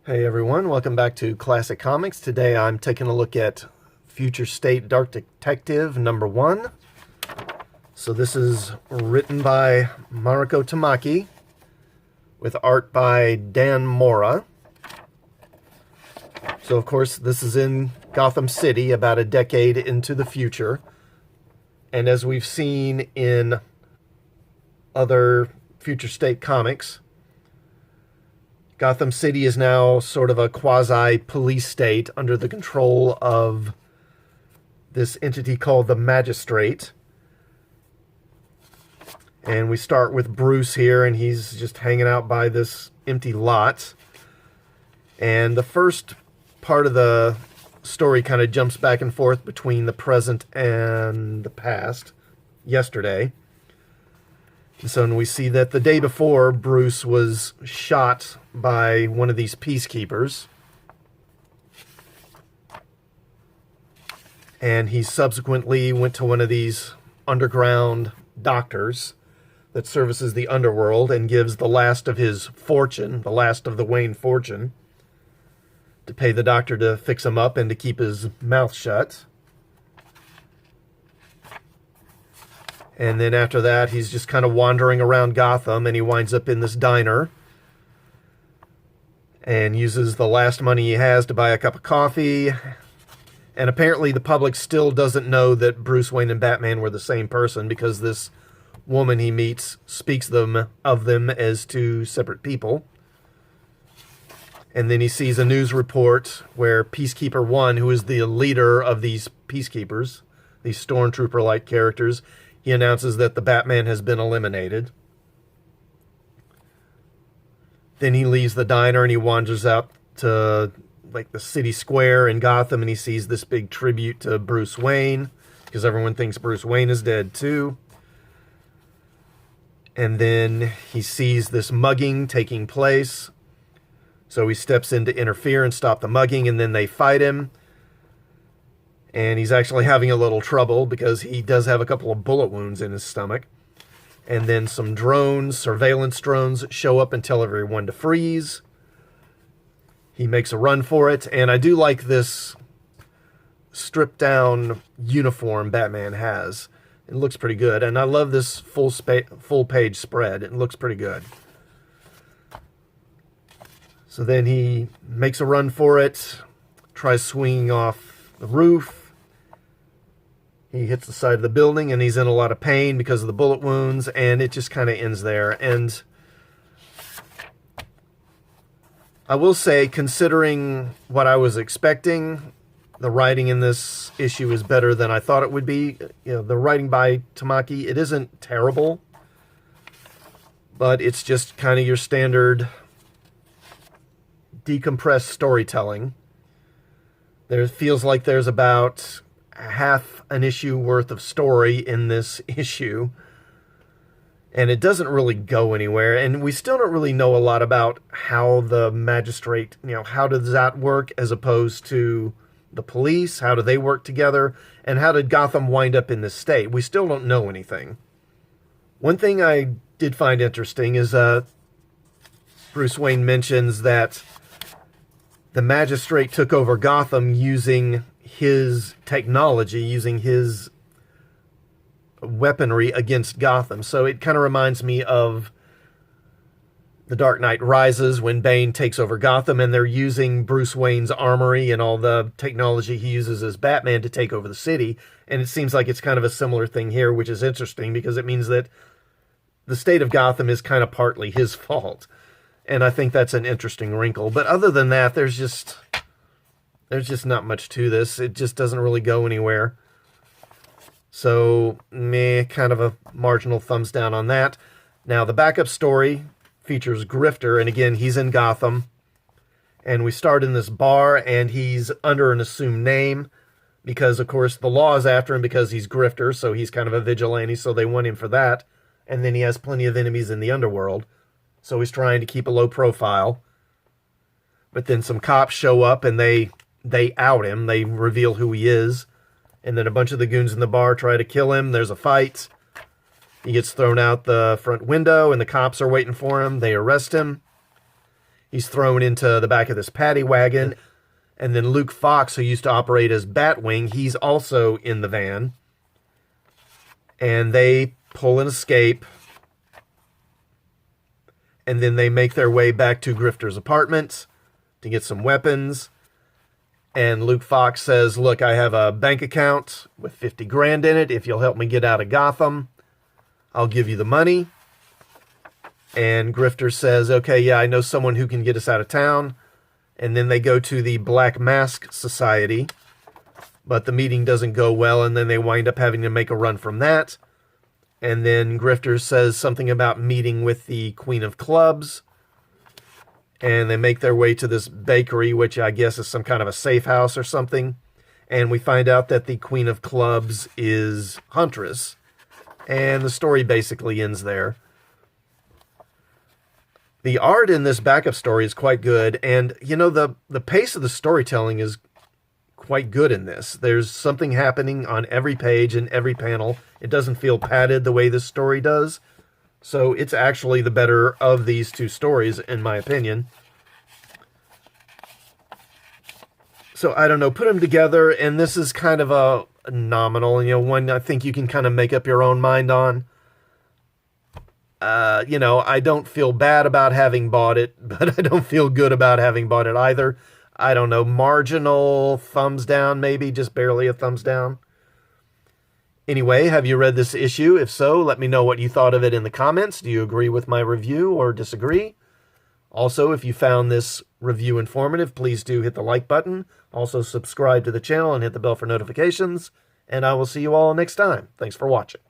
Hey everyone, welcome back to Classic Comics. Today I'm taking a look at Future State Dark Detective #1. So this is written by Mariko Tamaki with art by Dan Mora. So of course this is in Gotham City about a decade into the future. And as we've seen in other Future State comics, Gotham City is now sort of a quasi-police state under the control of this entity called the Magistrate. And we start with Bruce here, and he's just hanging out by this empty lot. And the first part of the story kind of jumps back and forth between the present and the past, yesterday. And so we see that the day before, Bruce was shot by one of these peacekeepers. And he subsequently went to one of these underground doctors that services the underworld and gives the last of his fortune, the last of the Wayne fortune, to pay the doctor to fix him up and to keep his mouth shut. And then after that, he's just kind of wandering around Gotham, and he winds up in this diner and uses the last money he has to buy a cup of coffee. And apparently the public still doesn't know that Bruce Wayne and Batman were the same person, because this woman he meets speaks of them as two separate people. And then he sees a news report where Peacekeeper 1, who is the leader of these peacekeepers, these stormtrooper-like characters, he announces that the Batman has been eliminated. Then he leaves the diner and he wanders out to like the city square in Gotham, and he sees this big tribute to Bruce Wayne, because everyone thinks Bruce Wayne is dead too. And then he sees this mugging taking place. So he steps in to interfere and stop the mugging, and then they fight him. And he's actually having a little trouble because he does have a couple of bullet wounds in his stomach. And then some drones, surveillance drones, show up and tell everyone to freeze. He makes a run for it. And I do like this stripped down uniform Batman has. It looks pretty good. And I love this full page spread. It looks pretty good. So then he makes a run for it, tries swinging off the roof. He hits the side of the building, and he's in a lot of pain because of the bullet wounds, and it just kind of ends there. And I will say, considering what I was expecting, the writing in this issue is better than I thought it would be. You know, the writing by Tamaki, it isn't terrible, but it's just kind of your standard decompressed storytelling. There feels like there's about half an issue worth of story in this issue, and it doesn't really go anywhere. And we still don't really know a lot about how the Magistrate, how does that work as opposed to the police? How do they work together? And how did Gotham wind up in this state? We still don't know anything. One thing I did find interesting is Bruce Wayne mentions that the Magistrate took over Gotham using his technology, using his weaponry against Gotham. So it kind of reminds me of The Dark Knight Rises, when Bane takes over Gotham, and they're using Bruce Wayne's armory and all the technology he uses as Batman to take over the city. And it seems like it's kind of a similar thing here, which is interesting because it means that the state of Gotham is kind of partly his fault. And I think that's an interesting wrinkle. But other than that, there's just not much to this. It just doesn't really go anywhere. So, kind of a marginal thumbs down on that. Now, the backup story features Grifter, and again, he's in Gotham. And we start in this bar, and he's under an assumed name because, of course, the law is after him because he's Grifter, so he's kind of a vigilante, so they want him for that. And then he has plenty of enemies in the underworld, so he's trying to keep a low profile. But then some cops show up, and they out him. They reveal who he is. And then a bunch of the goons in the bar try to kill him. There's a fight. He gets thrown out the front window, and the cops are waiting for him. They arrest him. He's thrown into the back of this paddy wagon. And then Luke Fox, who used to operate as Batwing, he's also in the van. And they pull an escape. And then they make their way back to Grifter's apartment to get some weapons. And Luke Fox says, look, I have a bank account with 50 grand in it. If you'll help me get out of Gotham, I'll give you the money. And Grifter says, okay, yeah, I know someone who can get us out of town. And then they go to the Black Mask Society. But the meeting doesn't go well, and then they wind up having to make a run from that. And then Grifter says something about meeting with the Queen of Clubs. And they make their way to this bakery, which I guess is some kind of a safe house or something. And we find out that the Queen of Clubs is Huntress. And the story basically ends there. The art in this backup story is quite good. And, you know, the pace of the storytelling is quite good in this. There's something happening on every page and every panel. It doesn't feel padded the way this story does. So it's actually the better of these two stories, in my opinion. So, I don't know, put them together, and this is kind of a nominal, you know, one I think you can kind of make up your own mind on. You know, I don't feel bad about having bought it, but I don't feel good about having bought it either. I don't know, marginal thumbs down, maybe, just barely a thumbs down. Anyway, have you read this issue? If so, let me know what you thought of it in the comments. Do you agree with my review or disagree? Also, if you found this review informative, please do hit the like button. Also, subscribe to the channel and hit the bell for notifications. And I will see you all next time. Thanks for watching.